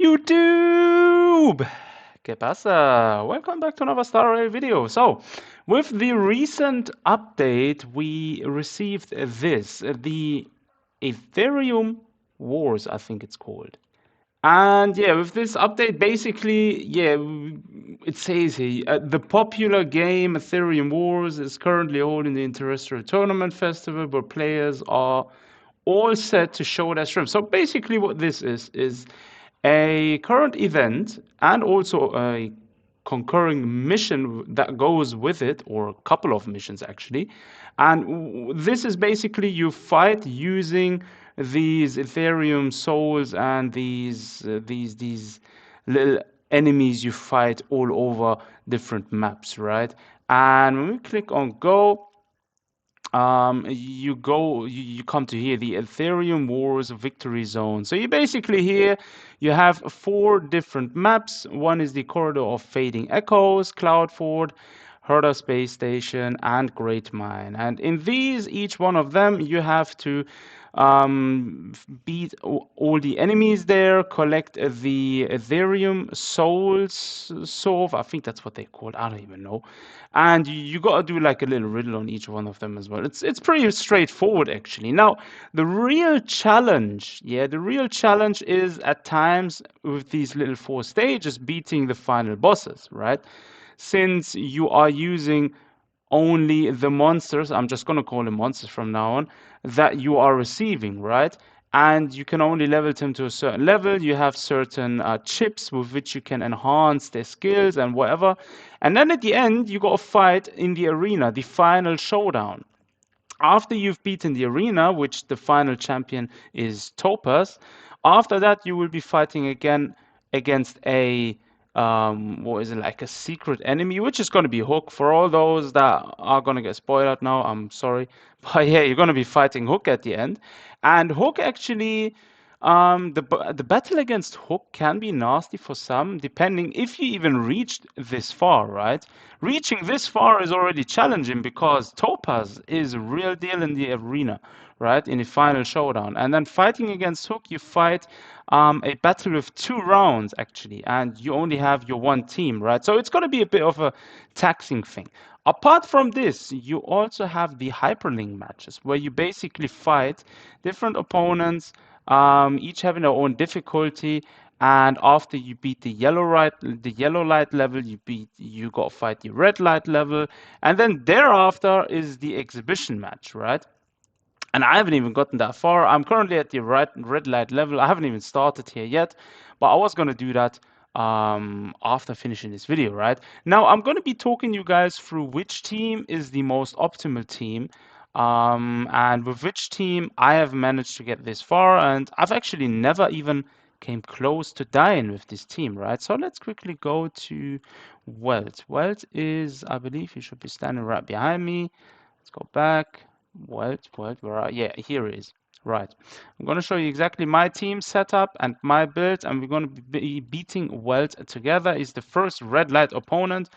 YouTube! ¿Qué pasa? Welcome back to another Star Rail video. So, with the recent update, we received this, the Aetherium Wars, I think it's called. And yeah, with this update, basically, yeah, it says here, the popular game Aetherium Wars is currently holding the Interstellar Tournament Festival, where players are all set to show their strength. So basically what this is a current event and also a concurring mission that goes with it, or a couple of missions actually. And this is basically you fight using these Ethereum souls and these little enemies you fight all over different maps, right? And when we click on go, you come to here, the Aetherium Wars Victory Zone. So you basically here you have 4 different maps. One is the Corridor of Fading Echoes, Cloudford, Herda Space Station, and Great Mine. And in these, each one of them, you have to beat all the enemies there, collect the Aetherium souls, solve. I think that's what they called. I don't even know. And you got to do like a little riddle on each one of them as well. It's pretty straightforward actually. Now, the real challenge, the real challenge is at times with these little 4 stages beating the final bosses, right? Since you are using only the monsters, I'm just going to call them monsters from now on, that you are receiving, right? And you can only level them to a certain level. You have certain chips with which you can enhance their skills and whatever. And then at the end, you got to fight in the arena, the final showdown. After you've beaten the arena, which the final champion is Topaz, after that you will be fighting again against a what is it, like a secret enemy, which is going to be Hook. For all those that are going to get spoiled now, I'm sorry, but yeah, you're going to be fighting Hook at the end, and Hook actually. The battle against Hook can be nasty for some, depending if you even reached this far, right? Reaching this far is already challenging because Topaz is a real deal in the arena, right? In the final showdown. And then fighting against Hook, you fight a battle with 2 rounds actually, and you only have your one team, right? So it's going to be a bit of a taxing thing. Apart from this, you also have the hyperlink matches where you basically fight different opponents, each having their own difficulty. And after you beat the yellow light level, you got to fight the red light level, and then thereafter is the exhibition match, right? And I haven't even gotten that far. I'm currently at the red light level. I haven't even started here yet, but I was going to do that after finishing this video, right? Now, I'm going to be talking you guys through which team is the most optimal team, and with which team I have managed to get this far. And I've actually never even came close to dying with this team, right? So let's quickly go to Welt. Welt is, I believe you should be standing right behind me. Let's go back. Welt, where are, yeah, here it is. Right. I'm going to show you exactly my team setup and my build, and we're going to be beating Welt together. Is the first red light opponent.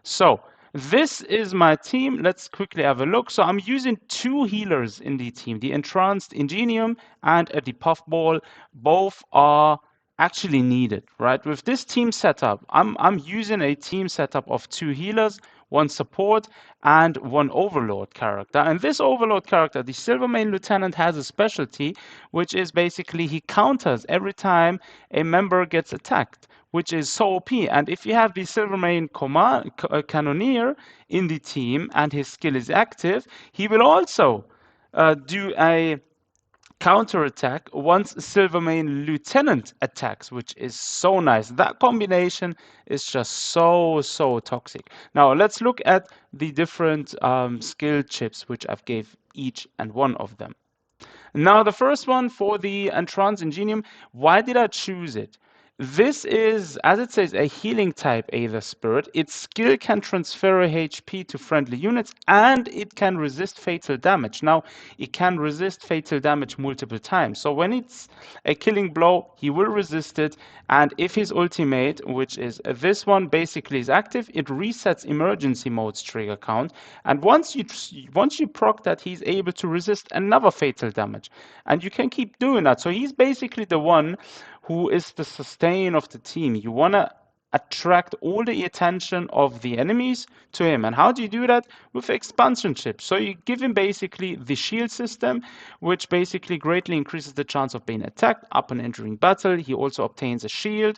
So this is my team. Let's quickly have a look. So I'm using 2 healers in the team, the Entranced Ingenium and the Puffball. Both are actually needed, right? With this team setup, I'm using a team setup of 2 healers, 1 support, and 1 overlord character. And this overlord character, the Silvermane Lieutenant, has a specialty, which is basically he counters every time a member gets attacked, which is so OP. And if you have the Silvermane Cannoneer in the team and his skill is active, he will also do a counterattack once Silvermane Lieutenant attacks, which is so nice. That combination is just so toxic. Now let's look at the different skill chips which I've gave each and one of them. Now the first one for the Entrance Ingenium, why did I choose it? This is, as it says, a healing type Aether Spirit. Its skill can transfer HP to friendly units and it can resist fatal damage. Now, it can resist fatal damage multiple times. So when it's a killing blow, he will resist it. And if his ultimate, which is this one, basically is active, it resets emergency mode's trigger count. And once you proc that, he's able to resist another fatal damage. And you can keep doing that. So he's basically the one who is the sustain of the team. You want to attract all the attention of the enemies to him. And how do you do that? With expansion chips. So you give him basically the shield system, which basically greatly increases the chance of being attacked upon entering battle. He also obtains a shield.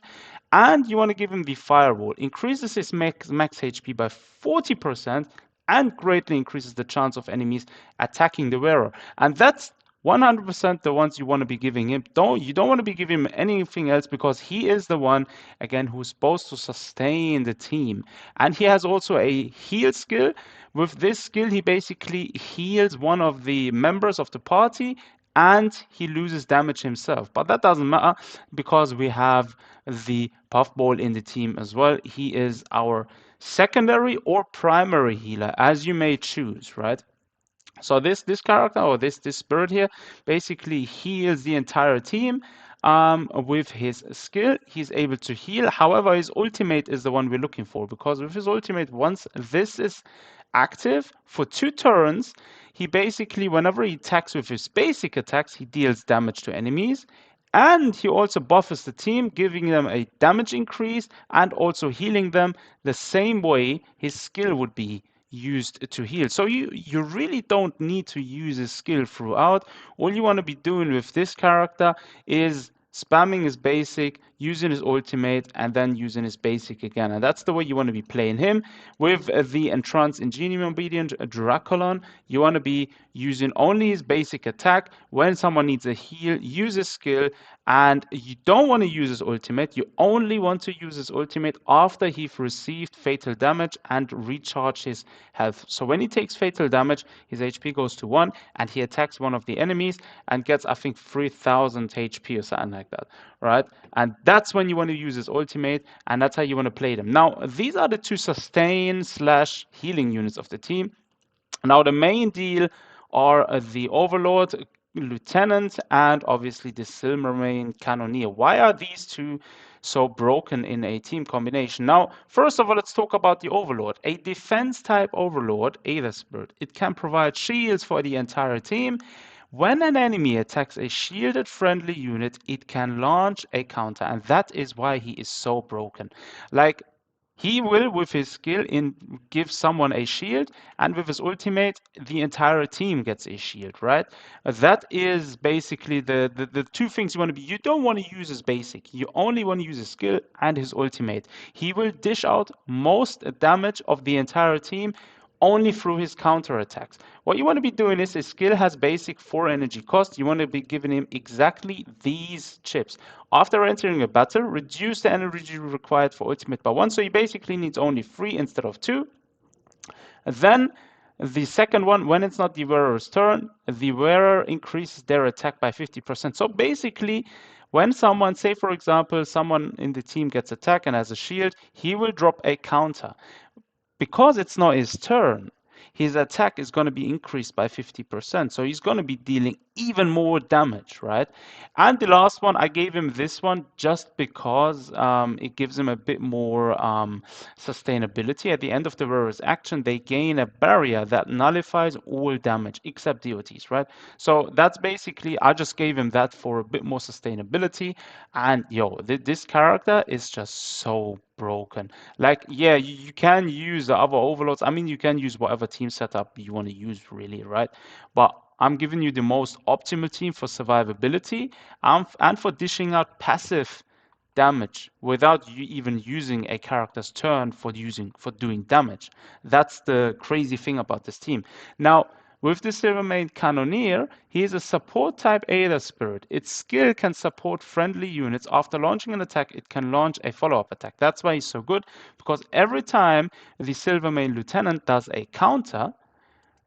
And you want to give him the firewall. Increases his max HP by 40% and greatly increases the chance of enemies attacking the wearer. And that's 100% the ones you want to be giving him. You don't want to be giving him anything else, because he is the one, again, who's supposed to sustain the team. And he has also a heal skill. With this skill, he basically heals one of the members of the party and he loses damage himself. But that doesn't matter, because we have the puffball in the team as well. He is our secondary or primary healer, as you may choose, right? So this character, or this spirit here, basically heals the entire team. With his skill, he's able to heal. However, his ultimate is the one we're looking for, because with his ultimate, once this is active for 2 turns, he basically, whenever he attacks with his basic attacks, he deals damage to enemies. And he also buffers the team, giving them a damage increase and also healing them the same way his skill would be used to heal. So you really don't need to use his skill throughout. All you want to be doing with this character is spamming his basic, using his ultimate, and then using his basic again. And that's the way you want to be playing him. With the Entrance Ingenium Obedient Draculon, you want to be using only his basic attack. When someone needs a heal, use his skill, and you don't want to use his ultimate. You only want to use his ultimate after he's received fatal damage and recharge his health. So when he takes fatal damage, his HP goes to 1, and he attacks one of the enemies and gets, I think, 3000 HP or something like that, right? And that's when you want to use his ultimate, and that's how you want to play them. Now, these are the 2 sustain / healing units of the team. Now, the main deal are the Overlord, Lieutenant, and obviously the Silvermane Cannoneer. Why are these 2 so broken in a team combination? Now, first of all, let's talk about the Overlord. A defense type Overlord, Aether Spirit, it can provide shields for the entire team. When an enemy attacks a shielded friendly unit, it can launch a counter, and that is why he is so broken. Like, he will, with his skill, give someone a shield, and with his ultimate, the entire team gets a shield, right? That is basically the 2 things you want to be. You don't want to use his basic. You only want to use his skill and his ultimate. He will dish out most damage of the entire team only through his counter attacks. What you want to be doing is his skill has basic 4 energy cost. You want to be giving him exactly these chips. After entering a battle, reduce the energy required for ultimate by 1. So he basically needs only 3 instead of 2. Then the second one, when it's not the wearer's turn, the wearer increases their attack by 50%. So basically, when someone, say for example, someone in the team gets attacked and has a shield, he will drop a counter. Because it's not his turn, his attack is going to be increased by 50%. So he's going to be dealing even more damage, right? And the last one, I gave him this one just because it gives him a bit more sustainability. At the end of the wearer's action, they gain a barrier that nullifies all damage except DOTs, right? So that's basically, I just gave him that for a bit more sustainability. And yo, this character is just so broken. Like, yeah, you can use the other overlords. I mean, you can use whatever team setup you want to use, really, right? But I'm giving you the most optimal team for survivability and for dishing out passive damage without you even using a character's turn for doing damage. That's the crazy thing about this team. Now, with the Silvermane Cannoneer, he is a support type Aether Spirit. Its skill can support friendly units. After launching an attack, it can launch a follow-up attack. That's why he's so good, because every time the Silvermane Lieutenant does a counter,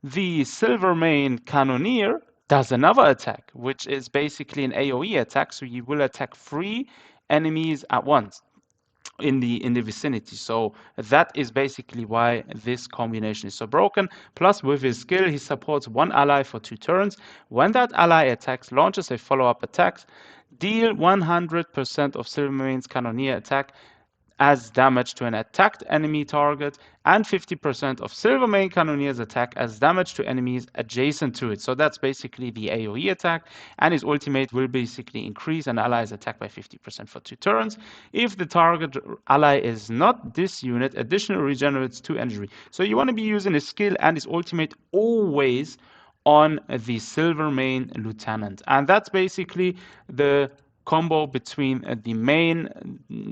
the Silvermane Cannoneer does another attack, which is basically an AoE attack, so you will attack 3 enemies at once in the vicinity. So that is basically why this combination is so broken. Plus, with his skill, he supports 1 ally for 2 turns. When that ally attacks, launches a follow-up attack, deal 100% of Silvermane's Cannoneer attack as damage to an attacked enemy target, and 50% of Silvermane Cannoneer's attack as damage to enemies adjacent to it. So that's basically the AoE attack, and his ultimate will basically increase an ally's attack by 50% for 2 turns. If the target ally is not this unit, additionally regenerates 2 injury. So you want to be using his skill and his ultimate always on the Silvermane Lieutenant. And that's basically the combo between the main,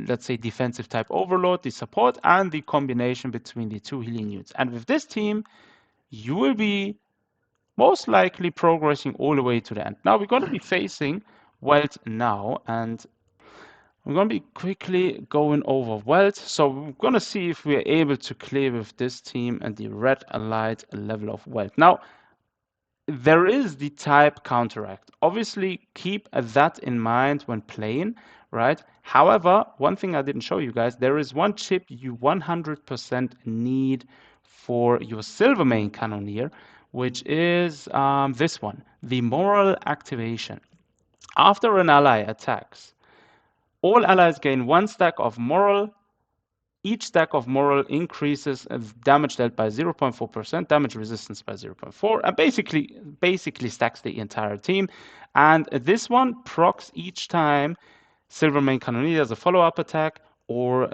let's say, defensive type overlord, the support, and the combination between the 2 healing units. And with this team, you will be most likely progressing all the way to the end. Now we're going to be facing Welt now, and we're going to be quickly going over Welt. So we're going to see if we're able to clear with this team and the red allied level of Welt. Now, there is the type counteract. Obviously, keep that in mind when playing, right? However, one thing I didn't show you guys, there is one chip you 100% need for your Silvermane Cannoneer, which is this one, the Moral Activation. After an ally attacks, all allies gain 1 stack of Moral. Each stack of Moral increases damage dealt by 0.4%, damage resistance by 0.4, and basically stacks the entire team. And this one procs each time Silvermane Cannoneer does a follow-up attack, or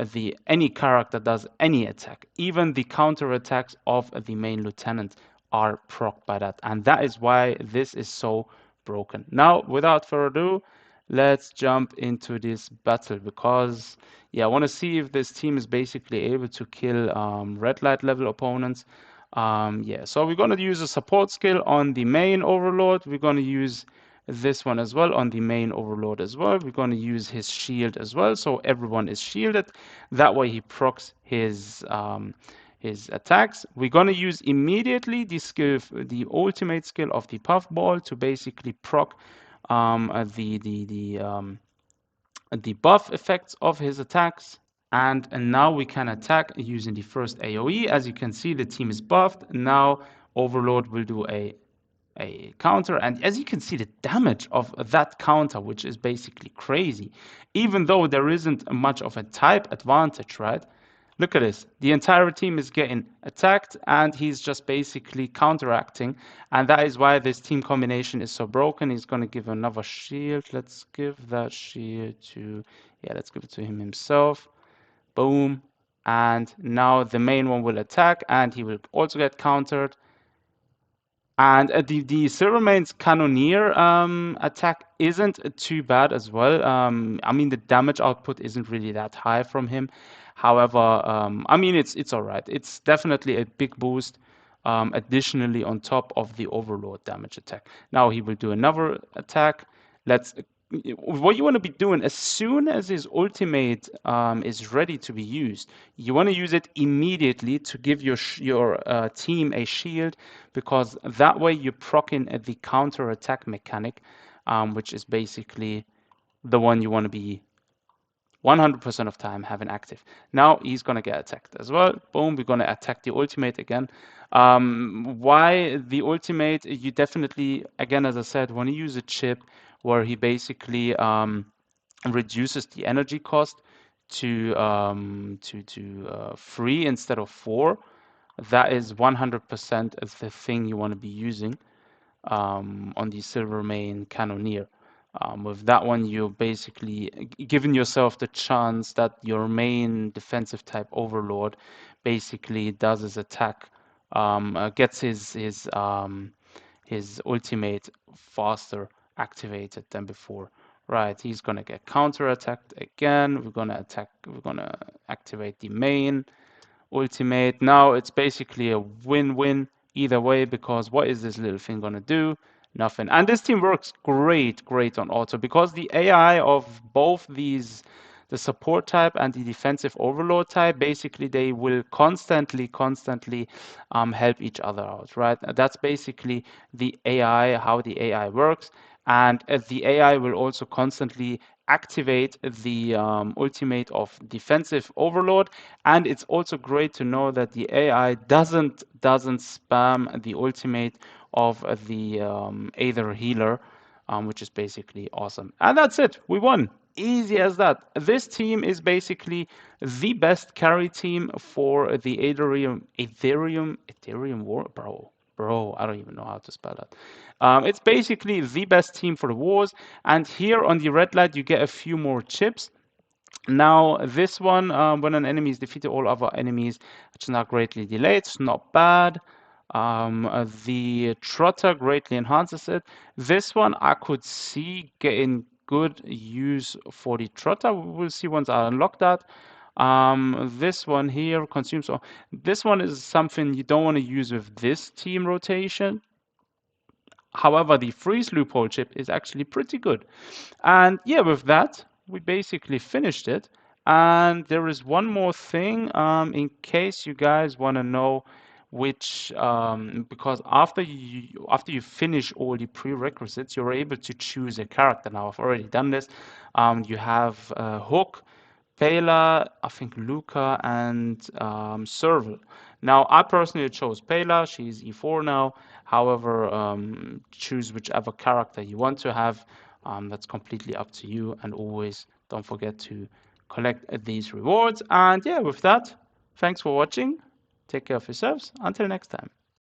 any character does any attack. Even the counter attacks of the main lieutenant are proc by that, and that is why this is so broken. Now, without further ado, let's jump into this battle, because yeah, I want to see if this team is basically able to kill red light level opponents. Yeah, so we're going to use a support skill on the main overlord. We're going to use this one as well on the main overlord as well. We're going to use his shield as well, so everyone is shielded. That way he procs his attacks. We're going to use immediately the ultimate skill of the puffball to basically proc the buff effects of his attacks. And now we can attack using the first AoE. As you can see, the team is buffed. Now Overlord will do a counter, and as you can see, the damage of that counter, which is basically crazy, even though there isn't much of a type advantage, right? Look at this. The entire team is getting attacked, and he's just basically counteracting. And that is why this team combination is so broken. He's going to give another shield. Let's give that shield to, yeah, let's give it to him himself. Boom. And now the main one will attack, and he will also get countered. And the Silvermane's Cannoneer attack isn't too bad as well. I mean, the damage output isn't really that high from him. However, I mean, it's all right. It's definitely a big boost, additionally on top of the Overlord damage attack. Now he will do another attack. What you want to be doing as soon as his ultimate is ready to be used, you want to use it immediately to give your team a shield, because that way you proc in the counter attack mechanic, which is basically the one you want to be 100% of time having active. Now he's going to get attacked as well. Boom, we're going to attack the ultimate again. Why the ultimate? You definitely, again, as I said, want to use a chip where he basically reduces the energy cost to 3 instead of 4. That is 100% of the thing you want to be using on the Silvermane Cannoneer. With that one, you're basically giving yourself the chance that your main defensive type Overlord basically does his attack, gets his ultimate faster activated than before. Right, he's gonna get counter-attacked again. We're gonna activate the main ultimate. Now it's basically a win-win either way, because what is this little thing gonna do? Nothing. And this team works great on auto, because the AI of both these, the support type and the defensive overlord type, basically they will constantly help each other out, right? That's basically the AI, how the AI works. And the AI will also constantly activate the ultimate of defensive overlord. And it's also great to know that the AI doesn't spam the ultimate of the Aether healer, which is basically awesome. And that's it. We won. Easy as that. This team is basically the best carry team for the Aetherium War, bro. I don't even know how to spell that. It's basically the best team for the wars. And here on the red light, you get a few more chips. Now, this one, when an enemy is defeated, all other enemies, which is not greatly delayed, it's not bad. The Trotter greatly enhances it. This one I could see getting good use for the Trotter. We'll see once I unlock that. This one here consumes. This one is something you don't want to use with this team rotation. However, the freeze loophole chip is actually pretty good. And yeah, with that, we basically finished it. And there is one more thing, in case you guys want to know which, because after you finish all the prerequisites, you're able to choose a character. Now, I've already done this. You have Hook, Pela, I think Luca, and Serval. Now, I personally chose Pela. She's E4 now. However, choose whichever character you want to have. That's completely up to you. And always don't forget to collect these rewards. And yeah, with that, thanks for watching. Take care of yourselves. Until next time.